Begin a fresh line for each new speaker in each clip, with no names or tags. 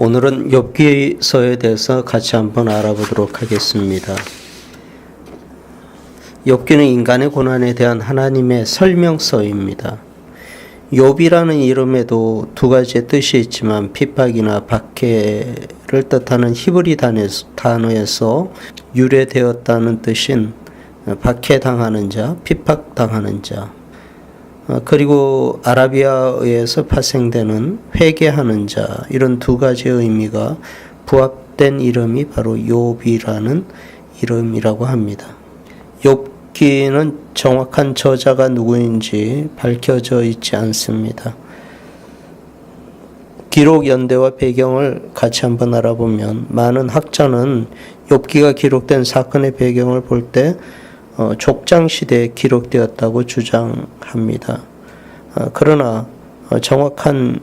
오늘은 욥기서에 대해서 같이 한번 알아보도록 하겠습니다. 욥기는 인간의 고난에 대한 하나님의 설명서입니다. 욥이라는 이름에도 두 가지의 뜻이 있지만 핍박이나 박해를 뜻하는 히브리 단어에서 유래되었다는 뜻인 박해당하는 자, 핍박당하는 자, 그리고 아라비아어에서 파생되는 회개하는 자, 이런 두 가지의 의미가 부합된 이름이 바로 욥이라는 이름이라고 합니다. 욥기는 정확한 저자가 누구인지 밝혀져 있지 않습니다. 기록 연대와 배경을 같이 한번 알아보면 많은 학자는 욥기가 기록된 사건의 배경을 볼 때 족장 시대에 기록되었다고 주장합니다. 그러나 정확한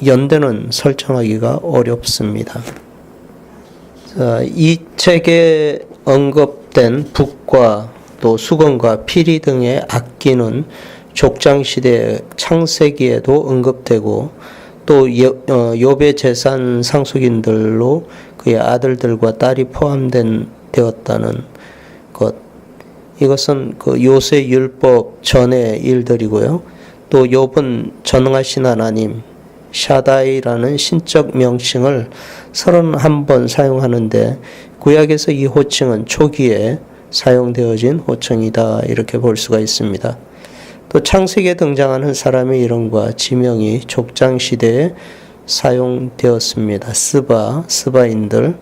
연대는 설정하기가 어렵습니다. 이 책에 언급된 북과 또 수건과 피리 등의 악기는 족장 시대 창세기에도 언급되고 또 욥의 재산 상속인들로 그의 아들들과 딸이 되었다는 것. 이것은 그 요새 율법 전의 일들이고요. 또 욥은 전능하신 하나님, 샤다이라는 신적 명칭을 31번 사용하는데 구약에서 이 호칭은 초기에 사용되어진 호칭이다, 이렇게 볼 수가 있습니다. 또 창세기에 등장하는 사람의 이름과 지명이 족장 시대에 사용되었습니다. 스바인들,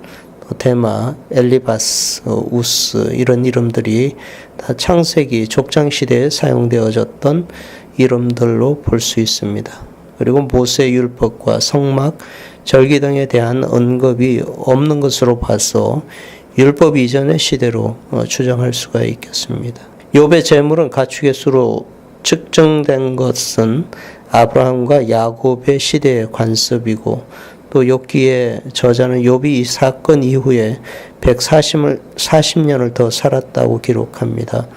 데마, 엘리바스, 우스, 이런 이름들이 다 창세기 족장 시대에 사용되어졌던 이름들로 볼 수 있습니다. 그리고 모세 율법과 성막, 절기 등에 대한 언급이 없는 것으로 봐서 율법 이전의 시대로 추정할 수가 있겠습니다. 욥의 재물은 가축의 수로 측정된 것은 아브라함과 야곱의 시대의 관습이고, 또 욥기의 저자는 욥이 이 사건 이후에 140년을 더 살았다고 기록합니다.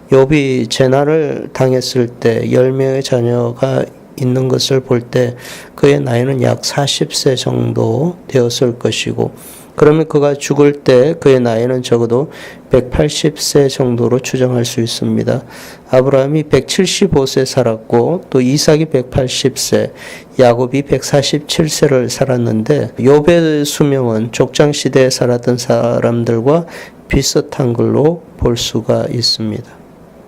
욥이 재난을 당했을 때 10명의 자녀가 있는 것을 볼 때 그의 나이는 약 40세 정도 되었을 것이고, 그러면 그가 죽을 때 그의 나이는 적어도 180세 정도로 추정할 수 있습니다. 아브라함이 175세 살았고 또 이삭이 180세, 야곱이 147세를 살았는데 욥의 수명은 족장 시대에 살았던 사람들과 비슷한 걸로 볼 수가 있습니다.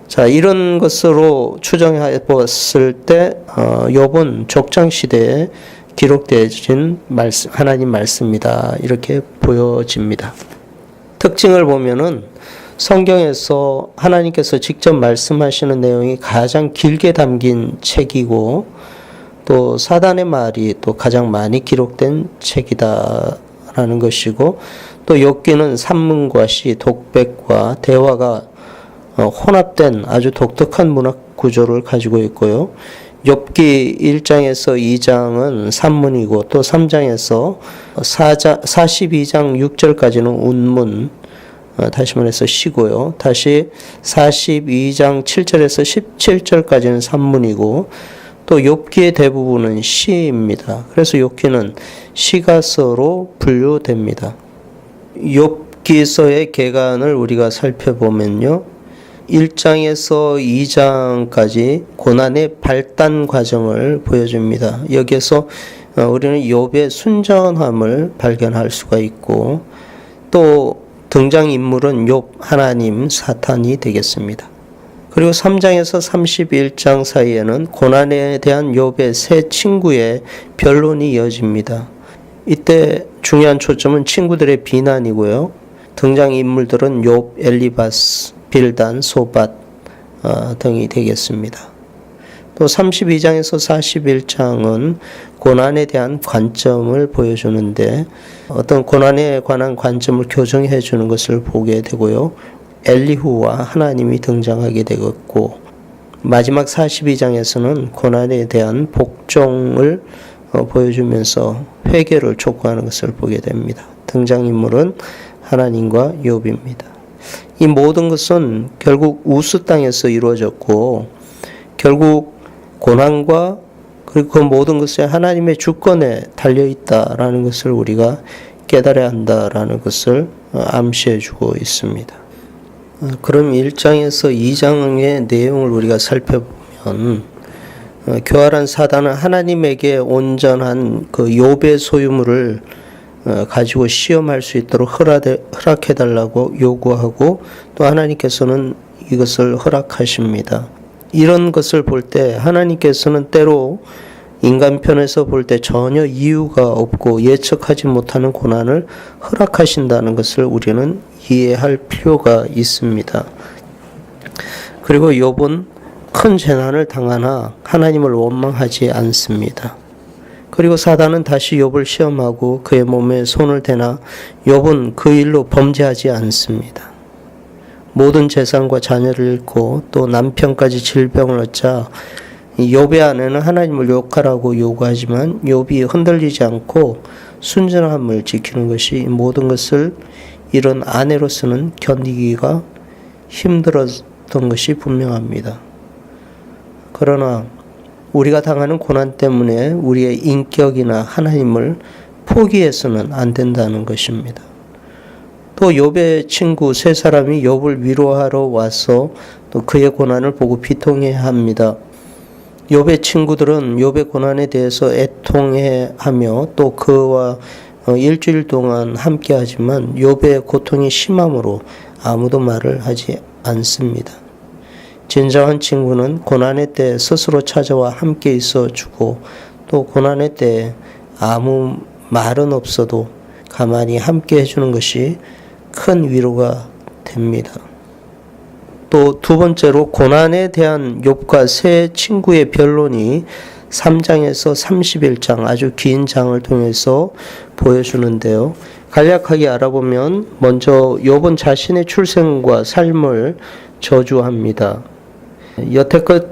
자, 이런 것으로 추정해 보았을 때 욥은 족장 시대에 기록되어진 하나님 말씀이다, 이렇게 보여집니다. 특징을 보면은 성경에서 하나님께서 직접 말씀하시는 내용이 가장 길게 담긴 책이고, 또 사단의 말이 또 가장 많이 기록된 책이다라는 것이고, 또 욥기는 산문과 시, 독백과 대화가 혼합된 아주 독특한 문학 구조를 가지고 있고요. 욥기 1장에서 2장은 산문이고 또 3장에서 42장 6절까지는 운문, 다시 말해서 시고요. 다시 42장 7절에서 17절까지는 산문이고 또 욥기의 대부분은 시입니다. 그래서 욥기는 시가서로 분류됩니다. 욥기서의 개간을 우리가 살펴보면요, 1장에서 2장까지 고난의 발단 과정을 보여줍니다. 여기에서 우리는 욥의 순전함을 발견할 수가 있고, 또 등장인물은 욥, 하나님, 사탄이 되겠습니다. 그리고 3장에서 31장 사이에는 고난에 대한 욥의 세 친구의 변론이 이어집니다. 이때 중요한 초점은 친구들의 비난이고요. 등장인물들은 욥, 엘리바스, 빌단, 소밧 등이 되겠습니다. 또 32장에서 41장은 고난에 대한 관점을 보여주는데 어떤 고난에 관한 관점을 교정해 주는 것을 보게 되고요. 엘리후와 하나님이 등장하게 되겠고, 마지막 42장에서는 고난에 대한 복종을 보여주면서 회개를 촉구하는 것을 보게 됩니다. 등장인물은 하나님과 욥입니다. 이 모든 것은 결국 우스 땅에서 이루어졌고, 결국 고난과 그리고 그 모든 것이 하나님의 주권에 달려 있다라는 것을 우리가 깨달아야 한다라는 것을 암시해 주고 있습니다. 그럼 1장에서 2장의 내용을 우리가 살펴보면 교활한 사단은 하나님에게 온전한 그 욥의 소유물을 가지고 시험할 수 있도록 허락해 달라고 요구하고 또 하나님께서는 이것을 허락하십니다. 이런 것을 볼 때 하나님께서는 때로 인간 편에서 볼 때 전혀 이유가 없고 예측하지 못하는 고난을 허락하신다는 것을 우리는 이해할 필요가 있습니다. 그리고 욥은 큰 재난을 당하나 하나님을 원망하지 않습니다. 그리고 사단은 다시 욥을 시험하고 그의 몸에 손을 대나 욥은 그 일로 범죄하지 않습니다. 모든 재산과 자녀를 잃고 또 남편까지 질병을 얻자 욥의 아내는 하나님을 욕하라고 요구하지만 욥이 흔들리지 않고 순전함을 지키는 것이 모든 것을 이런 아내로서는 견디기가 힘들었던 것이 분명합니다. 그러나 우리가 당하는 고난 때문에 우리의 인격이나 하나님을 포기해서는 안 된다는 것입니다. 또 욥의 친구 세 사람이 욥을 위로하러 와서 또 그의 고난을 보고 비통해합니다. 욥의 친구들은 욥의 고난에 대해서 애통해하며 또 그와 일주일 동안 함께하지만 욥의 고통이 심함으로 아무도 말을 하지 않습니다. 진정한 친구는 고난의 때 스스로 찾아와 함께 있어주고 또 고난의 때 아무 말은 없어도 가만히 함께 해주는 것이 큰 위로가 됩니다. 또 두 번째로 고난에 대한 욥과 세 친구의 변론이 3장에서 31장 아주 긴 장을 통해서 보여주는데요. 간략하게 알아보면 먼저 욥은 자신의 출생과 삶을 저주합니다. 여태껏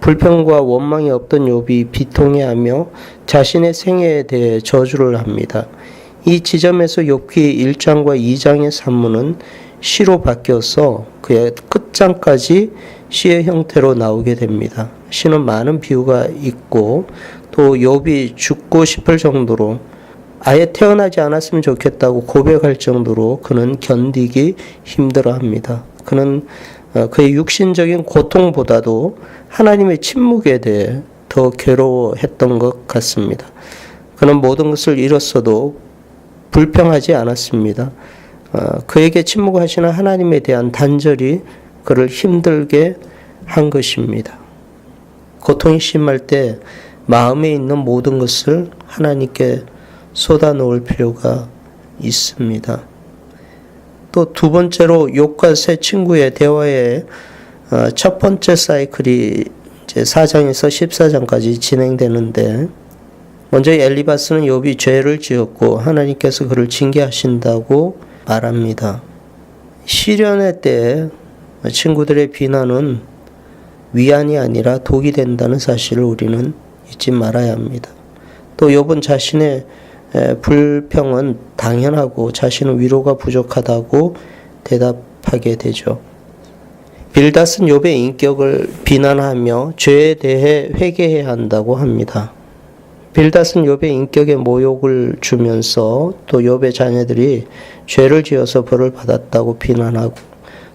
불평과 원망이 없던 욥이 비통해하며 자신의 생애에 대해 저주를 합니다. 이 지점에서 욥기 1장과 2장의 산문은 시로 바뀌어서 그의 끝장까지 시의 형태로 나오게 됩니다. 시는 많은 비유가 있고 또 욥이 죽고 싶을 정도로 아예 태어나지 않았으면 좋겠다고 고백할 정도로 그는 견디기 힘들어합니다. 그는 그의 육신적인 고통보다도 하나님의 침묵에 대해 더 괴로워했던 것 같습니다. 그는 모든 것을 잃었어도 불평하지 않았습니다. 그에게 침묵하시는 하나님에 대한 단절이 그를 힘들게 한 것입니다. 고통이 심할 때 마음에 있는 모든 것을 하나님께 쏟아놓을 필요가 있습니다. 또 두 번째로 욥과 세 친구의 대화의 첫 번째 사이클이 이제 4장에서 14장까지 진행되는데 먼저 엘리바스는 욥이 죄를 지었고 하나님께서 그를 징계하신다고 말합니다. 시련의 때 친구들의 비난은 위안이 아니라 독이 된다는 사실을 우리는 잊지 말아야 합니다. 또 욥은 자신의 불평은 당연하고 자신은 위로가 부족하다고 대답하게 되죠. 빌닷은 욥의 인격을 비난하며 죄에 대해 회개해야 한다고 합니다. 빌닷은 욥의 인격에 모욕을 주면서 또 욥의 자녀들이 죄를 지어서 벌을 받았다고 비난하고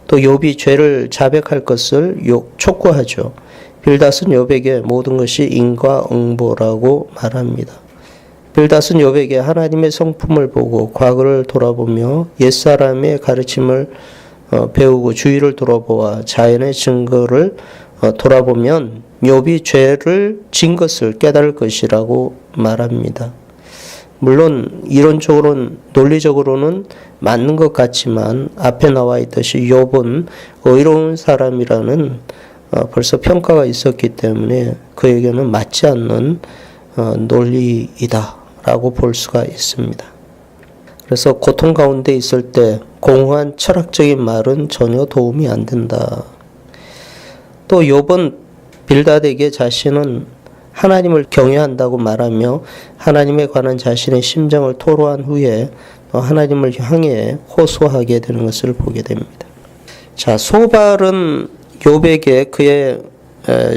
또 욥이 죄를 자백할 것을 촉구하죠. 빌닷은 욥에게 모든 것이 인과응보라고 말합니다. 빌닷은 욥에게 하나님의 성품을 보고 과거를 돌아보며 옛사람의 가르침을 배우고 주위를 돌아보아 자연의 증거를 돌아보면 욥이 죄를 진 것을 깨달을 것이라고 말합니다. 물론 이론적으로는 논리적으로는 맞는 것 같지만 앞에 나와 있듯이 욥은 의로운 사람이라는 벌써 평가가 있었기 때문에 그에게는 맞지 않는 논리이다라고 볼 수가 있습니다. 그래서 고통 가운데 있을 때 공허한 철학적인 말은 전혀 도움이 안 된다. 또 욥은 빌닷에게 자신은 하나님을 경외한다고 말하며 하나님에 관한 자신의 심정을 토로한 후에 하나님을 향해 호소하게 되는 것을 보게 됩니다. 자, 소발은 욥에게 그의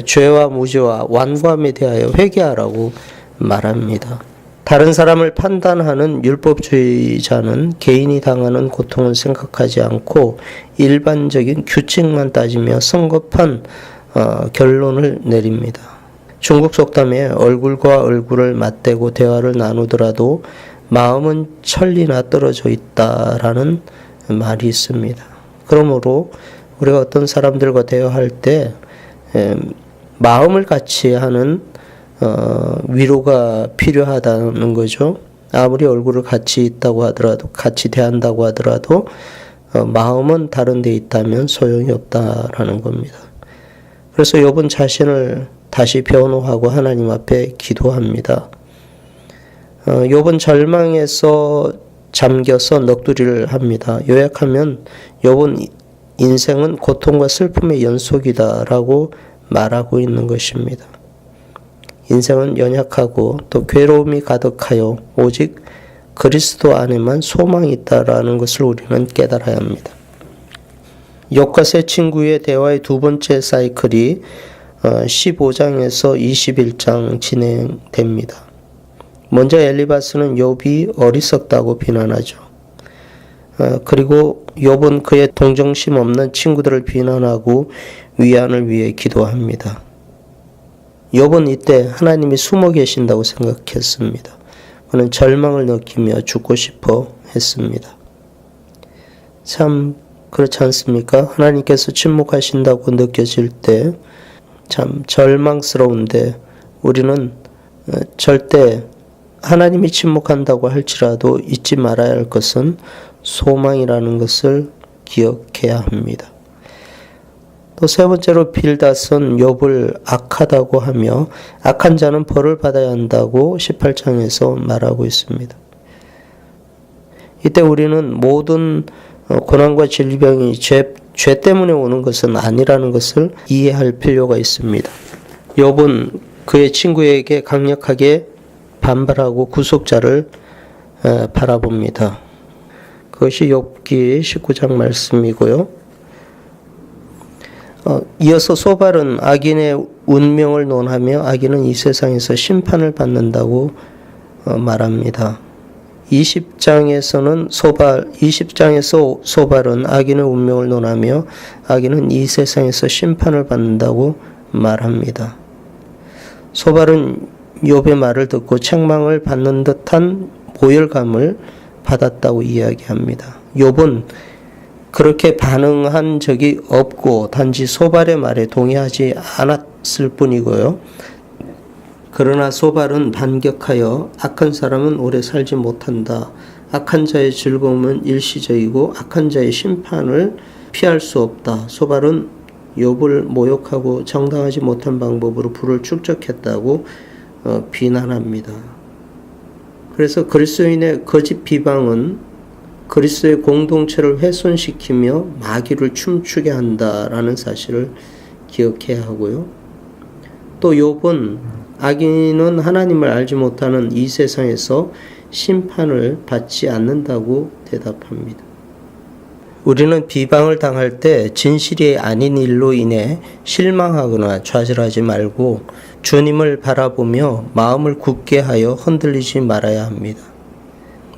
죄와 무죄와 완고함에 대하여 회개하라고 말합니다. 다른 사람을 판단하는 율법주의자는 개인이 당하는 고통을 생각하지 않고 일반적인 규칙만 따지며 성급한 결론을 내립니다. 중국 속담에 얼굴과 얼굴을 맞대고 대화를 나누더라도 마음은 천리나 떨어져 있다라는 말이 있습니다. 그러므로 우리가 어떤 사람들과 대화할 때 마음을 같이 하는 위로가 필요하다는 거죠. 아무리 얼굴을 같이 있다고 하더라도, 같이 대한다고 하더라도 마음은 다른 데 있다면 소용이 없다라는 겁니다. 그래서 욥은 자신을 다시 변호하고 하나님 앞에 기도합니다. 욥은 절망에서 잠겨서 넋두리를 합니다. 요약하면 욥은 인생은 고통과 슬픔의 연속이다라고 말하고 있는 것입니다. 인생은 연약하고 또 괴로움이 가득하여 오직 그리스도 안에만 소망이 있다라는 것을 우리는 깨달아야 합니다. 욥과 세 친구의 대화의 두 번째 사이클이 15장에서 21장 진행됩니다. 먼저 엘리바스는 욥이 어리석다고 비난하죠. 그리고 욥은 그의 동정심 없는 친구들을 비난하고 위안을 위해 기도합니다. 욥은 이때 하나님이 숨어 계신다고 생각했습니다. 그는 절망을 느끼며 죽고 싶어 했습니다. 참 그렇지 않습니까? 하나님께서 침묵하신다고 느껴질 때 참 절망스러운데 우리는 절대 하나님이 침묵한다고 할지라도 잊지 말아야 할 것은 소망이라는 것을 기억해야 합니다. 또 세 번째로 빌닷은 욥을 악하다고 하며 악한 자는 벌을 받아야 한다고 18장에서 말하고 있습니다. 이때 우리는 모든 고난과 질병이 죄 때문에 오는 것은 아니라는 것을 이해할 필요가 있습니다. 욥은 그의 친구에게 강력하게 반발하고 구속자를 바라봅니다. 그것이 욥기 19장 말씀이고요. 이어서 소발은 악인의 운명을 논하며 악인은 이 세상에서 심판을 받는다고 말합니다. 20장에서 소발은 악인의 운명을 논하며 악인은 이 세상에서 심판을 받는다고 말합니다. 소발은 욥의 말을 듣고 책망을 받는 듯한 모열감을 받았다고 이야기합니다. 욥은 그렇게 반응한 적이 없고 단지 소발의 말에 동의하지 않았을 뿐이고요. 그러나 소발은 반격하여 악한 사람은 오래 살지 못한다. 악한 자의 즐거움은 일시적이고 악한 자의 심판을 피할 수 없다. 소발은 욥을 모욕하고 정당하지 못한 방법으로 부를 축적했다고 비난합니다. 그래서 그리스도인의 거짓 비방은 그리스도의 공동체를 훼손시키며 마귀를 춤추게 한다라는 사실을 기억해야 하고요. 또 욥은 악인은 하나님을 알지 못하는 이 세상에서 심판을 받지 않는다고 대답합니다. 우리는 비방을 당할 때 진실이 아닌 일로 인해 실망하거나 좌절하지 말고 주님을 바라보며 마음을 굳게 하여 흔들리지 말아야 합니다.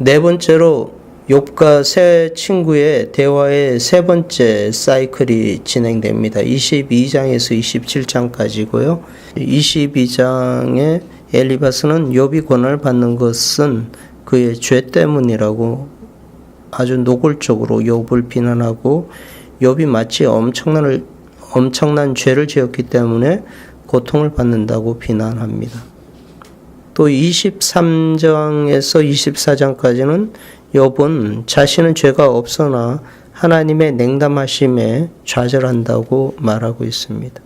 네 번째로 욥과 세 친구의 대화의 세 번째 사이클이 진행됩니다. 22장에서 27장까지고요. 22장에 엘리바스는 욥이 고난을 받는 것은 그의 죄 때문이라고 아주 노골적으로 욥을 비난하고 욥이 마치 엄청난 죄를 지었기 때문에 고통을 받는다고 비난합니다. 또 23장에서 24장까지는 욥은 자신은 죄가 없으나 하나님의 냉담하심에 좌절한다고 말하고 있습니다.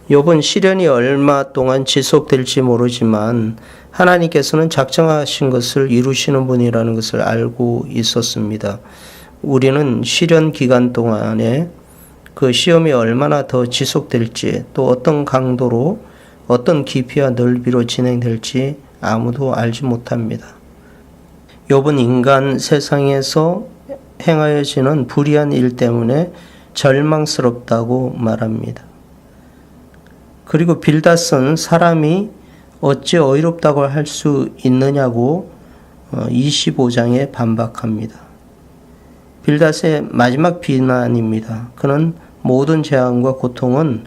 욥은 시련이 얼마 동안 지속될지 모르지만 하나님께서는 작정하신 것을 이루시는 분이라는 것을 알고 있었습니다. 우리는 시련 기간 동안에 그 시험이 얼마나 더 지속될지 또 어떤 강도로 어떤 깊이와 넓이로 진행될지 아무도 알지 못합니다. 욥은 인간 세상에서 행하여지는 불의한 일 때문에 절망스럽다고 말합니다. 그리고 빌닷은 사람이 어찌 어이롭다고 할 수 있느냐고 25장에 반박합니다. 빌닷의 마지막 비난입니다. 그는 모든 재앙과 고통은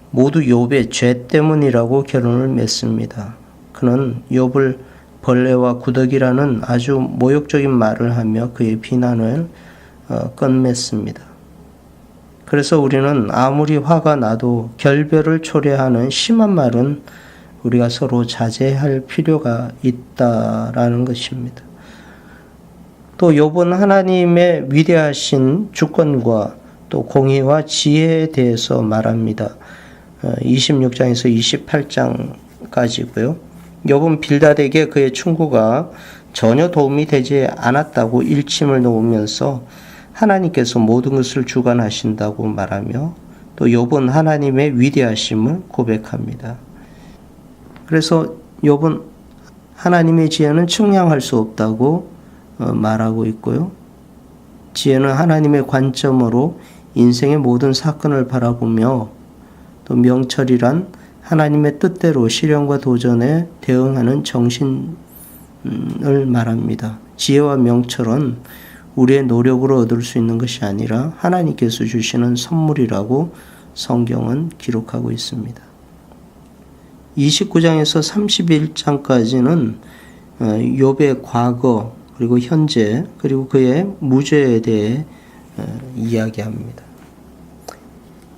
모두 욥의 죄 때문이라고 결론을 맺습니다. 그는 욥을 벌레와 구더기라는 아주 모욕적인 말을 하며 그의 비난을 끝맺습니다. 그래서 우리는 아무리 화가 나도 결별을 초래하는 심한 말은 우리가 서로 자제할 필요가 있다라는 것입니다. 또 욥은 하나님의 위대하신 주권과 또 공의와 지혜에 대해서 말합니다. 26장에서 28장까지고요. 욥은 빌닷에게 그의 충고가 전혀 도움이 되지 않았다고 일침을 놓으면서 하나님께서 모든 것을 주관하신다고 말하며 또 욥은 하나님의 위대하심을 고백합니다. 그래서 욥은 하나님의 지혜는 측량할 수 없다고 말하고 있고요. 지혜는 하나님의 관점으로 인생의 모든 사건을 바라보며 또 명철이란 하나님의 뜻대로 시련과 도전에 대응하는 정신을 말합니다. 지혜와 명철은 우리의 노력으로 얻을 수 있는 것이 아니라 하나님께서 주시는 선물이라고 성경은 기록하고 있습니다. 29장에서 31장까지는 욥의 과거 그리고 현재 그리고 그의 무죄에 대해 이야기합니다.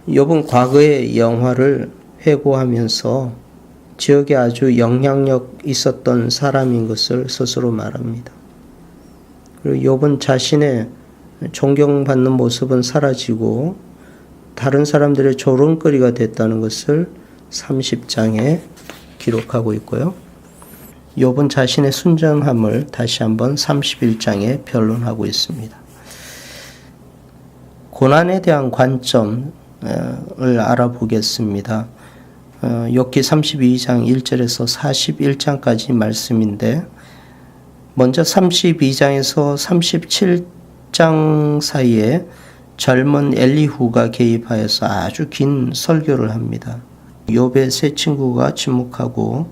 욥은 과거의 영화를 회고하면서 지역에 아주 영향력 있었던 사람인 것을 스스로 말합니다. 그리고 욥은 자신의 존경받는 모습은 사라지고 다른 사람들의 조롱거리가 됐다는 것을 30장에 기록하고 있고요. 욥은 자신의 순전함을 다시 한번 31장에 변론하고 있습니다. 고난에 대한 관점을 알아보겠습니다. 욥기 32장 1절에서 41장까지 말씀인데 먼저 32장에서 37장 사이에 젊은 엘리후가 개입하여서 아주 긴 설교를 합니다. 욥의 세 친구가 침묵하고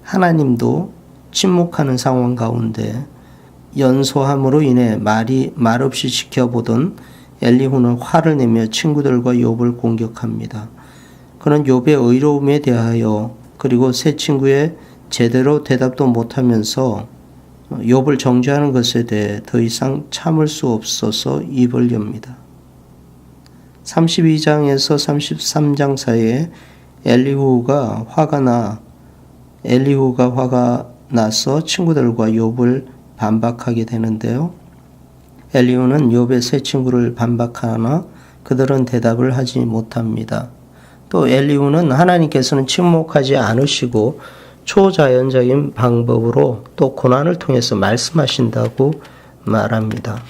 하나님도 침묵하는 상황 가운데 연소함으로 인해 말없이 지켜보던 엘리후는 화를 내며 친구들과 욥을 공격합니다. 그는 욥의 의로움에 대하여 그리고 세 친구의 제대로 대답도 못하면서 욥을 정죄하는 것에 대해 더 이상 참을 수 없어서 입을 엽니다. 32장에서 33장 사이에 엘리후가 화가 나서 친구들과 욥을 반박하게 되는데요. 엘리후는 욥의 세 친구를 반박하나 그들은 대답을 하지 못합니다. 또 엘리후는 하나님께서는 침묵하지 않으시고 초자연적인 방법으로 또 고난을 통해서 말씀하신다고 말합니다.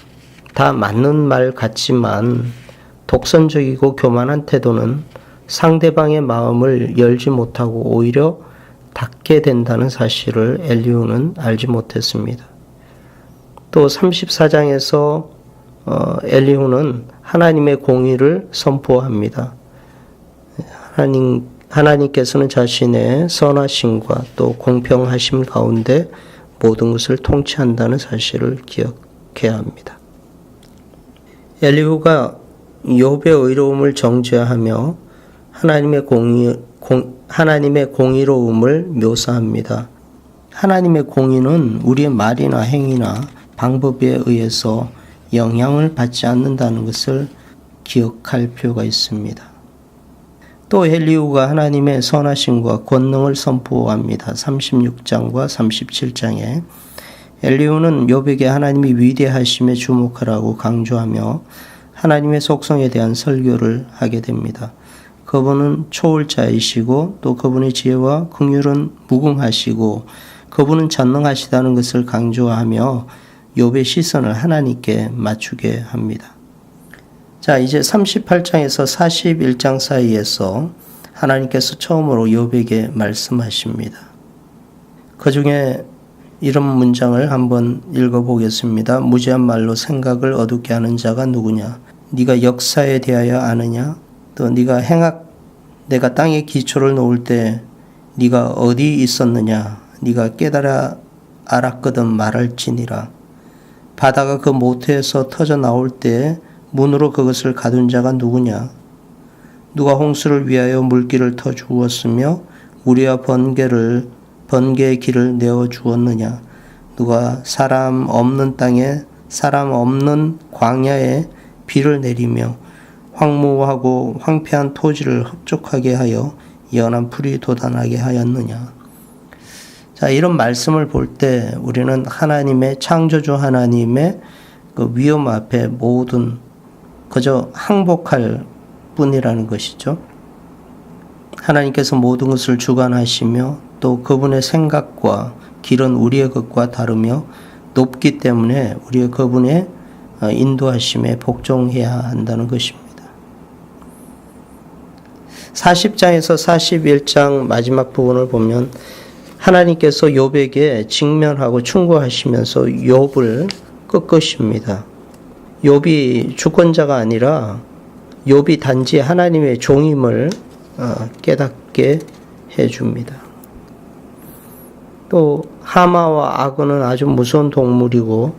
다 맞는 말 같지만 독선적이고 교만한 태도는 상대방의 마음을 열지 못하고 오히려 닫게 된다는 사실을 엘리후는 알지 못했습니다. 또 34장에서 엘리후는 하나님의 공의를 선포합니다. 하나님께서는 자신의 선하심과 또 공평하심 가운데 모든 것을 통치한다는 사실을 기억해야 합니다. 엘리후가 욥의 의로움을 정죄하며 하나님의 공의로움을 묘사합니다. 하나님의 공의는 우리의 말이나 행위나 방법에 의해서 영향을 받지 않는다는 것을 기억할 필요가 있습니다. 또 엘리후가 하나님의 선하심과 권능을 선포합니다. 36장과 37장에 엘리후는 욥에게 하나님이 위대하심에 주목하라고 강조하며 하나님의 속성에 대한 설교를 하게 됩니다. 그분은 초월자이시고 또 그분의 지혜와 긍휼은 무궁하시고 그분은 전능하시다는 것을 강조하며 욥의 시선을 하나님께 맞추게 합니다. 자, 이제 38장에서 41장 사이에서 하나님께서 처음으로 욥에게 말씀하십니다. 그 중에 이런 문장을 한번 읽어보겠습니다. 무지한 말로 생각을 어둡게 하는 자가 누구냐? 네가 역사에 대하여 아느냐? 또 네가 내가 땅에 기초를 놓을 때 네가 어디 있었느냐? 네가 깨달아 알았거든 말할지니라. 바다가 그 모태에서 터져 나올 때 문으로 그것을 가둔 자가 누구냐? 누가 홍수를 위하여 물길을 터 주었으며 우리와 번개의 길을 내어 주었느냐? 누가 사람 없는 땅에 사람 없는 광야에 비를 내리며 황무하고 황폐한 토지를 흡족하게 하여 연한 풀이 돋아나게 하였느냐? 자, 이런 말씀을 볼 때 우리는 하나님의 창조주 하나님의 그 위엄 앞에 모든 그저 항복할 뿐이라는 것이죠. 하나님께서 모든 것을 주관하시며 또 그분의 생각과 길은 우리의 것과 다르며 높기 때문에 우리의 그분의 인도하심에 복종해야 한다는 것입니다. 40장에서 41장 마지막 부분을 보면 하나님께서 욥에게 직면하고 충고하시면서 욥을 꺾으십니다. 욥이 주권자가 아니라 욥이 단지 하나님의 종임을 깨닫게 해줍니다. 또 하마와 악어는 아주 무서운 동물이고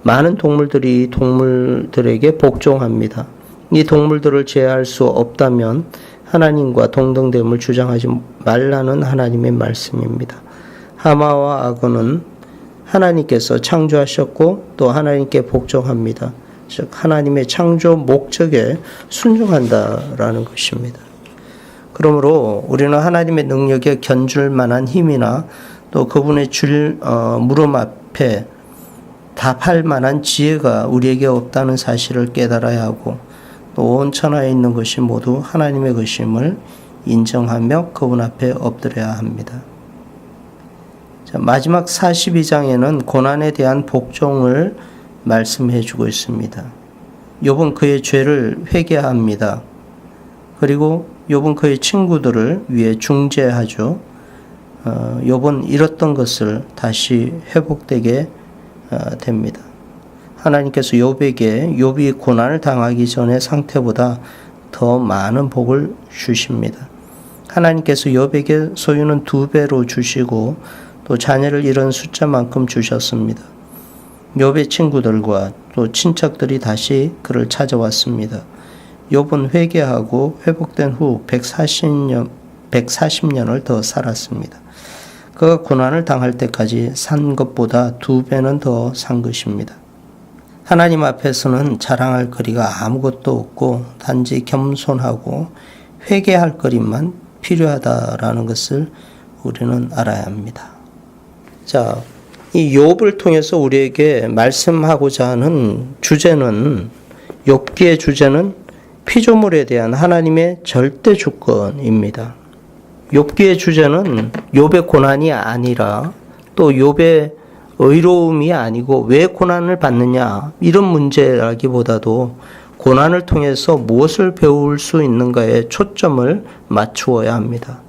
많은 동물들이 이 동물들에게 복종합니다. 이 동물들을 제어할 수 없다면 하나님과 동등됨을 주장하지 말라는 하나님의 말씀입니다. 하마와 악어는 하나님께서 창조하셨고 또 하나님께 복종합니다. 즉 하나님의 창조 목적에 순종한다라는 것입니다. 그러므로 우리는 하나님의 능력에 견줄 만한 힘이나 또 그분의 물음 앞에 답할 만한 지혜가 우리에게 없다는 사실을 깨달아야 하고 또 온 천하에 있는 것이 모두 하나님의 것임을 인정하며 그분 앞에 엎드려야 합니다. 자, 마지막 42장에는 고난에 대한 복종을 말씀해 주고 있습니다. 욥은 그의 죄를 회개합니다. 그리고 욥은 그의 친구들을 위해 중재하죠. 욥은 잃었던 것을 다시 회복되게 됩니다. 하나님께서 욥에게 욥이 고난을 당하기 전의 상태보다 더 많은 복을 주십니다. 하나님께서 욥에게 소유는 2배로 주시고 또 자녀를 잃은 숫자만큼 주셨습니다. 욥의 친구들과 또 친척들이 다시 그를 찾아왔습니다. 욥은 회개하고 회복된 후 140년을 더 살았습니다. 그가 고난을 당할 때까지 산 것보다 2배는 더 산 것입니다. 하나님 앞에서는 자랑할 거리가 아무것도 없고 단지 겸손하고 회개할 거리만 필요하다라는 것을 우리는 알아야 합니다. 자, 이 욥을 통해서 우리에게 말씀하고자 하는 주제는 욥기의 주제는 피조물에 대한 하나님의 절대 주권입니다. 욥기의 주제는 욥의 고난이 아니라 또 욥의 의로움이 아니고 왜 고난을 받느냐 이런 문제라기보다도 고난을 통해서 무엇을 배울 수 있는가에 초점을 맞추어야 합니다.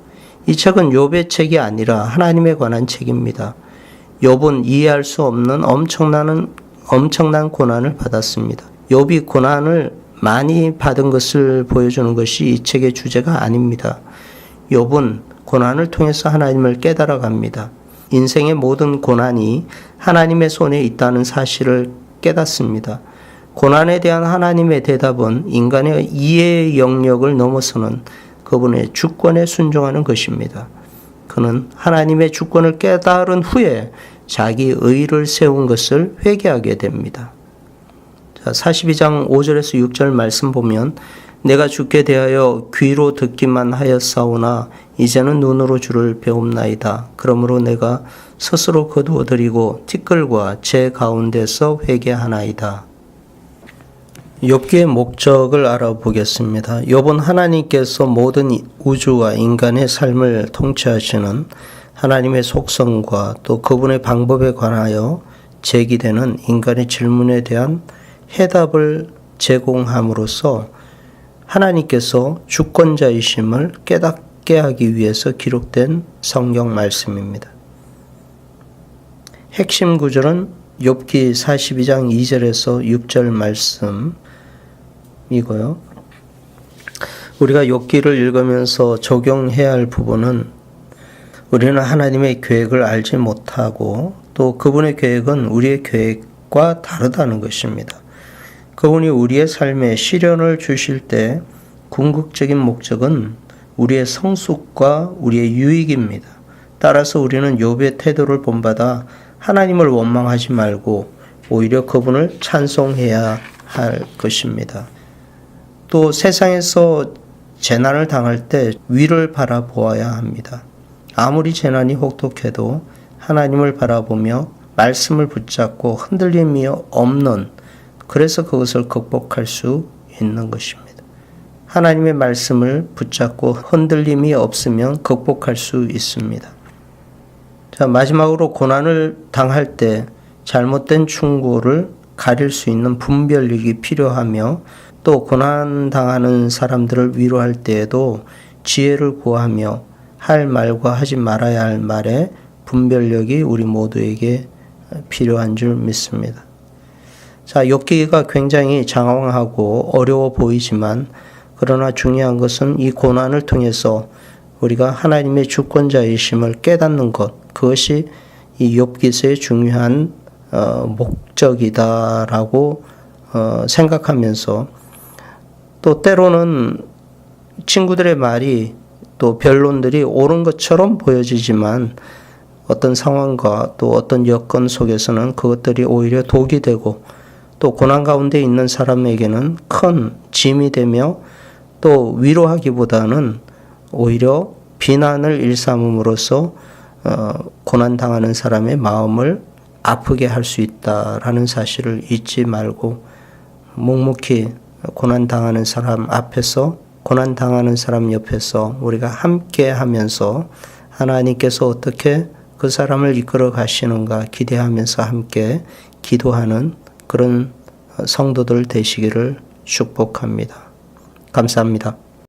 이 책은 욥의 책이 아니라 하나님에 관한 책입니다. 욥은 이해할 수 없는 엄청난 고난을 받았습니다. 욥이 고난을 많이 받은 것을 보여주는 것이 이 책의 주제가 아닙니다. 욥은 고난을 통해서 하나님을 깨달아갑니다. 인생의 모든 고난이 하나님의 손에 있다는 사실을 깨닫습니다. 고난에 대한 하나님의 대답은 인간의 이해의 영역을 넘어서는 그분의 주권에 순종하는 것입니다. 그는 하나님의 주권을 깨달은 후에 자기 의를 세운 것을 회개하게 됩니다. 자, 42장 5절에서 6절 말씀 보면 내가 주께 대하여 귀로 듣기만 하였사오나 이제는 눈으로 주를 배움나이다. 그러므로 내가 스스로 거두어드리고 티끌과 제 가운데서 회개하나이다. 욥기의 목적을 알아보겠습니다. 욥은 하나님께서 모든 우주와 인간의 삶을 통치하시는 하나님의 속성과 또 그분의 방법에 관하여 제기되는 인간의 질문에 대한 해답을 제공함으로써 하나님께서 주권자이심을 깨닫게 하기 위해서 기록된 성경 말씀입니다. 핵심 구절은 욥기 42장 2절에서 6절 말씀이고요. 우리가 욥기를 읽으면서 적용해야 할 부분은 우리는 하나님의 계획을 알지 못하고 또 그분의 계획은 우리의 계획과 다르다는 것입니다. 그분이 우리의 삶에 시련을 주실 때 궁극적인 목적은 우리의 성숙과 우리의 유익입니다. 따라서 우리는 욥의 태도를 본받아 하나님을 원망하지 말고 오히려 그분을 찬송해야 할 것입니다. 또 세상에서 재난을 당할 때 위를 바라보아야 합니다. 아무리 재난이 혹독해도 하나님을 바라보며 말씀을 붙잡고 흔들림이 없는, 그래서 그것을 극복할 수 있는 것입니다. 하나님의 말씀을 붙잡고 흔들림이 없으면 극복할 수 있습니다. 자, 마지막으로 고난을 당할 때 잘못된 충고를 가릴 수 있는 분별력이 필요하며 또 고난당하는 사람들을 위로할 때에도 지혜를 구하며 할 말과 하지 말아야 할 말의 분별력이 우리 모두에게 필요한 줄 믿습니다. 자, 욥기가 굉장히 장황하고 어려워 보이지만 그러나 중요한 것은 이 고난을 통해서 우리가 하나님의 주권자이심을 깨닫는 것, 그것이 이 욥기서의 중요한 목적이다라고 생각하면서 또 때로는 친구들의 말이 또 변론들이 옳은 것처럼 보여지지만 어떤 상황과 또 어떤 여건 속에서는 그것들이 오히려 독이 되고 또 고난 가운데 있는 사람에게는 큰 짐이 되며 또 위로하기보다는 오히려 비난을 일삼음으로써 고난당하는 사람의 마음을 아프게 할 수 있다라는 사실을 잊지 말고 묵묵히 고난당하는 사람 앞에서, 고난당하는 사람 옆에서 우리가 함께 하면서 하나님께서 어떻게 그 사람을 이끌어 가시는가 기대하면서 함께 기도하는 그런 성도들 되시기를 축복합니다. 감사합니다.